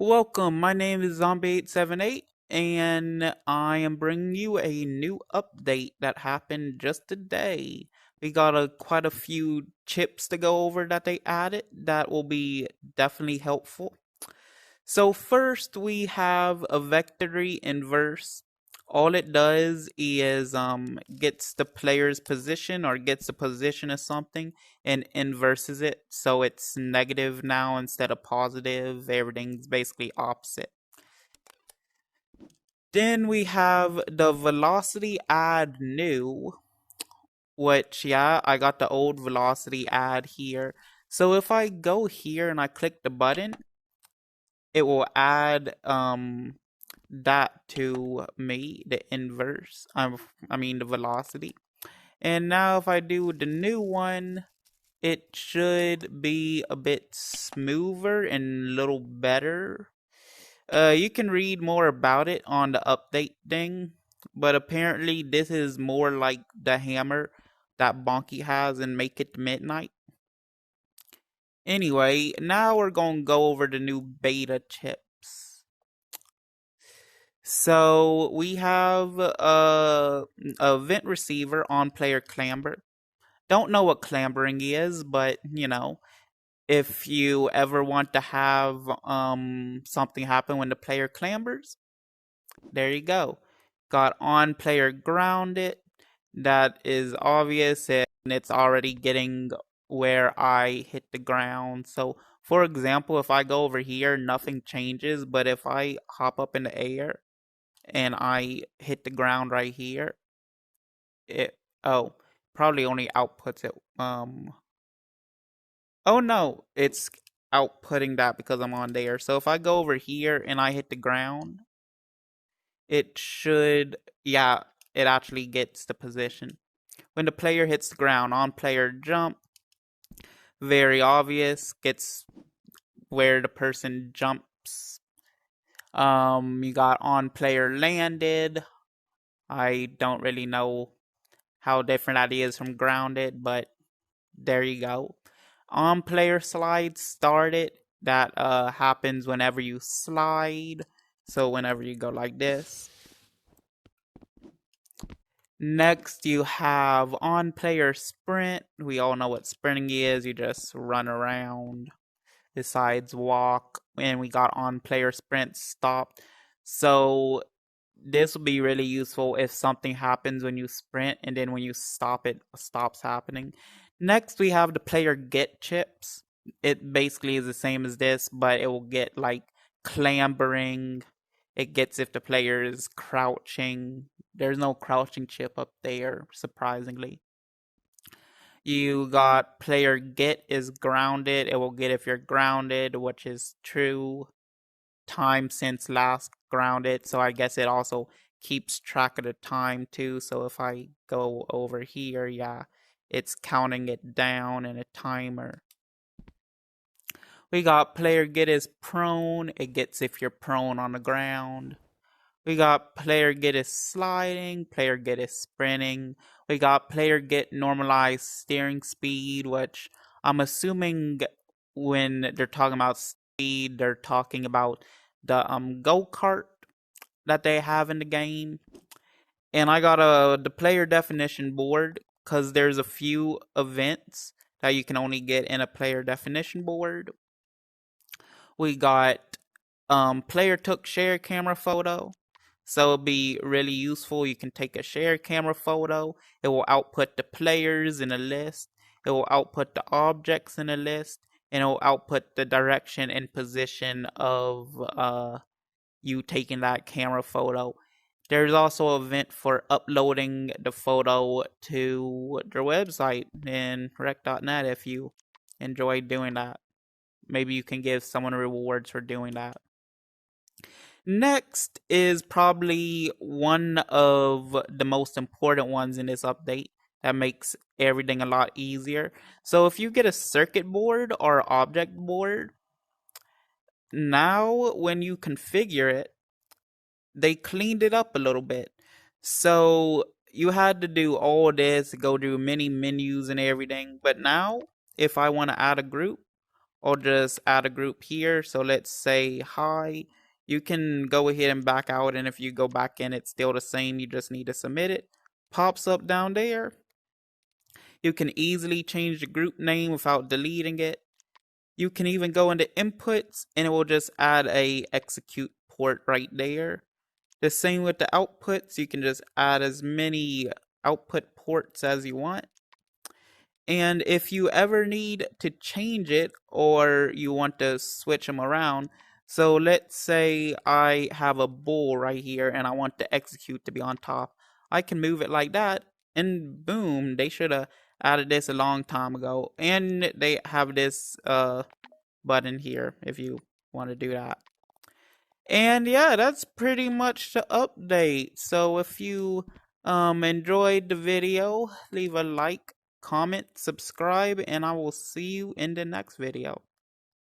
Welcome, my name is Zombie878, and I am bringing you a new update that happened just today. We got quite a few chips to go over that they added that will be definitely helpful. So first we have a Vectory Inverse. All it does is gets the player's position or gets the position of something and inverses it so it's negative now instead of positive. Everything's basically opposite. Then we have the velocity add new, which yeah, I got the old velocity add here. So if I go here and I click the button, it will add that to me, the inverse. I mean the velocity. And now if I do the new one, it should be a bit smoother and a little better. You can read more about it on the update thing, but apparently this is more like the hammer that Bonky has in Make It Midnight. Anyway, now we're gonna go over the new beta chips. So we have a vent receiver on player clamber. Don't know what clambering is, but if you ever want to have something happen when the player clambers, there you go. Got on player grounded. That is obvious and it's already getting where I hit the ground. So for example, if I go over here, nothing changes, but if I hop up in the air and I hit the ground right here, it oh, probably only outputs it. Oh no, it's outputting that because I'm on there. So if I go over here and I hit the ground, it should, yeah, it actually gets the position. When the player hits the ground, on player jump, very obvious, gets where the person jumps. You got on player landed. I don't really know how different that is from grounded, but there you go. On player slide started. That happens whenever you slide. So whenever you go like this. Next, you have on player sprint. We all know what sprinting is. You just run around. Besides walk, and we got on player sprint stop. So this will be really useful if something happens when you sprint and then when you stop it stops happening. Next we have the player get chips. It basically is the same as this, but it will get like clambering. It gets if the player is crouching. There's no crouching chip up there, surprisingly. You got player get is grounded. It will get if you're grounded, which is true. Time since last grounded. So I guess it also keeps track of the time too. So if I go over here, yeah, it's counting it down in a timer. We got player get is prone. It gets if you're prone on the ground. We got player get is sliding, player get is sprinting. We got player get normalized steering speed, which I'm assuming when they're talking about speed, they're talking about the go-kart that they have in the game. And I got the player definition board because there's a few events that you can only get in a player definition board. We got player took share camera photo. So it'll be really useful. You can take a share camera photo. It will output the players in a list. It will output the objects in a list. And it will output the direction and position of you taking that camera photo. There's also an event for uploading the photo to their website in rec.net if you enjoy doing that. Maybe you can give someone rewards for doing that. Next is probably one of the most important ones in this update that makes everything a lot easier. So if you get a circuit board or object board, now when you configure it, they cleaned it up a little bit. So you had to do all this, go through many menus and everything. But now, if I want to add a group, I'll just add a group here. So let's say hi. You can go ahead and back out, and if you go back in, it's still the same. You just need to submit it. Pops up down there. You can easily change the group name without deleting it. You can even go into inputs and it will just add a execute port right there. The same with the outputs. You can just add as many output ports as you want. And if you ever need to change it or you want to switch them around, so let's say I have a bull right here and I want the execute to be on top. I can move it like that and boom, they should have added this a long time ago. And they have this button here if you want to do that. And yeah, that's pretty much the update. So if you enjoyed the video, leave a like, comment, subscribe, and I will see you in the next video.